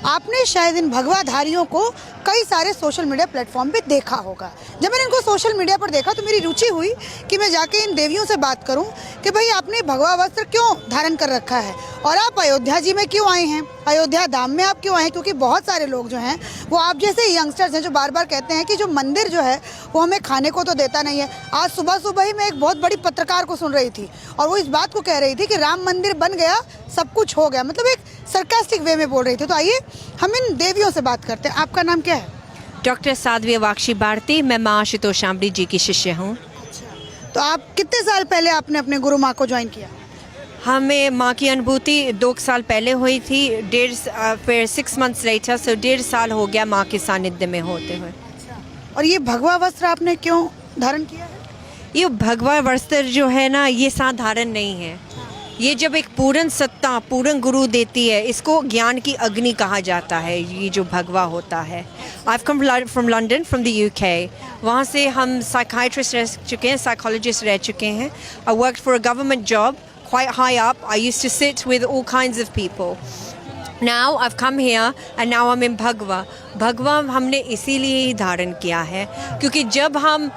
आपने शायद इन भगवाधारियों को कई सारे सोशल मीडिया प्लेटफॉर्म पे देखा होगा। जब मैंने इनको सोशल मीडिया पर देखा तो मेरी रुचि हुई कि मैं जाके इन देवियों से बात करूं कि भाई आपने भगवा वस्त्र क्यों धारण कर रखा है और आप अयोध्या जी में क्यों आए हैं, अयोध्या धाम में आप क्यों आए हैं। क्योंकि बहुत सारे लोग जो हैं वो आप जैसे यंगस्टर्स हैं जो बार बार कहते हैं कि जो मंदिर जो है वो हमें खाने को तो देता नहीं है। आज सुबह सुबह ही मैं एक बहुत बड़ी पत्रकार को सुन रही थी और वो इस बात को कह रही थी कि राम मंदिर बन गया, सब कुछ हो गया, मतलब एक सरकास्टिक वे में बोल रही थी। तो आइए हम इन देवियों से बात करते हैं। आपका नाम क्या है? डॉक्टर साध्वी वाक्षी भारती। मैं माँ आशुतोष शामली जी की शिष्य हूँ। तो आप कितने साल पहले आपने अपने गुरु माँ को ज्वाइन किया? हमें माँ की अनुभूति 2 साल पहले हुई थी, फिर 6 मंथ्स लेटर, सो 1.5 साल हो गया माँ के सानिध्य में होते हुए। और ये भगवा वस्त्र आपने क्यों धारण किया है? ये भगवा वस्त्र जो है ना, ये साधारण नहीं है। ये जब एक पूर्ण सत्ता पूर्ण गुरु देती है, इसको ज्ञान की अग्नि कहा जाता है। ये जो भगवा होता है, I come from London, from the UK। वहाँ से हम साइकाइट्रिस्ट रह चुके हैं, साइकोलॉजिस्ट रह चुके हैं। I work for a government job quite high up. I used to sit with all kinds of people. Now I've come here and now I'm in Bhagwa. Bhagwa हमने इसीलिए ही धारण किया है क्योंकि जब हम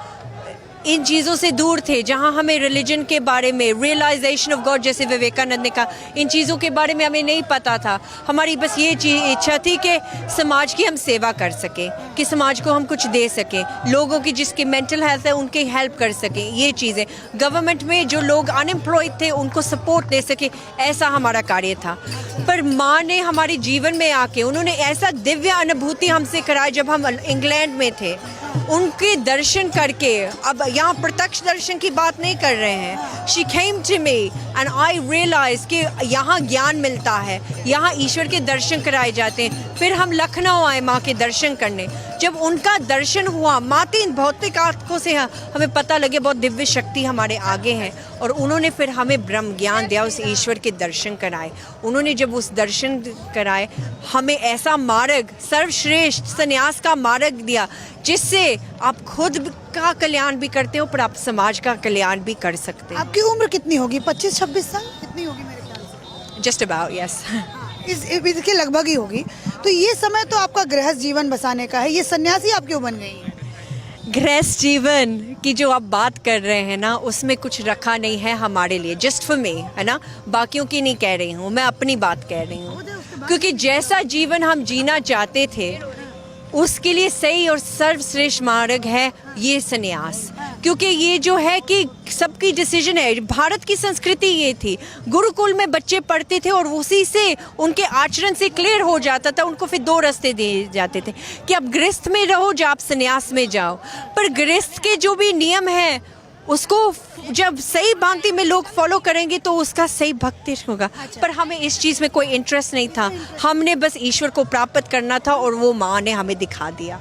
इन चीज़ों से दूर थे, जहाँ हमें रिलीजन के बारे में, रियलाइजेशन ऑफ गॉड जैसे विवेकानंद ने कहा, इन चीज़ों के बारे में हमें नहीं पता था। हमारी बस ये इच्छा थी कि समाज की हम सेवा कर सकें, कि समाज को हम कुछ दे सकें, लोगों की जिसकी मेंटल हेल्थ है उनकी हेल्प कर सकें। ये चीज़ें गवर्नमेंट में जो लोग अनएम्प्लॉयड थे उनको सपोर्ट दे सके, ऐसा हमारा कार्य था। पर माँ ने हमारे जीवन में आके उन्होंने ऐसा दिव्य अनुभूति हमसे कराई। जब हम इंग्लैंड में थे, उनके दर्शन करके, अब यहाँ प्रत्यक्ष दर्शन की बात नहीं कर रहे हैं, she came to me and I realise कि यहाँ ज्ञान मिलता है, यहाँ ईश्वर के दर्शन कराए जाते हैं। फिर हम लखनऊ आए माँ के दर्शन करने। जब उनका दर्शन हुआ, माती भौतिक आंखों से हमें पता लगे बहुत दिव्य शक्ति हमारे आगे हैं, और उन्होंने फिर हमें ब्रह्म ज्ञान दिया, उस ईश्वर के दर्शन कराए। उन्होंने जब उस दर्शन कराए, हमें ऐसा मार्ग, सर्वश्रेष्ठ संन्यास का मार्ग दिया जिससे आप खुद का कल्याण भी करते हो पर आप समाज का कल्याण भी कर सकते हैं। आपकी उम्र कितनी होगी? 25-26 साल कितनी होगी मेरे ख्याल से? Just about, yes. इसके लगभग ही होगी। तो ये समय तो आपका गृहस्थ जीवन बसाने का है, ये सन्यासी आप क्यों बन गई हैं? गृहस्थ जीवन की जो आप बात कर रहे हैं ना, उसमें कुछ रखा नहीं है हमारे लिए, जस्ट फॉर मी, है ना। बाकियों की नहीं कह रही हूँ, मैं अपनी बात कह रही हूँ। क्योंकि जैसा जीवन हम जीना चाहते थे उसके लिए सही और सर्वश्रेष्ठ मार्ग है ये संन्यास। क्योंकि ये जो है कि सबकी डिसीजन है। भारत की संस्कृति ये थी, गुरुकुल में बच्चे पढ़ते थे और उसी से उनके आचरण से क्लियर हो जाता था, उनको फिर 2 रास्ते दिए जाते थे कि आप गृहस्थ में रहो या आप संन्यास में जाओ। पर गृहस्थ के जो भी नियम है उसको जब सही भांति में लोग फॉलो करेंगे तो उसका सही भक्ति होगा। पर हमें इस चीज़ में कोई इंटरेस्ट नहीं था, हमने बस ईश्वर को प्राप्त करना था और वो माँ ने हमें दिखा दिया।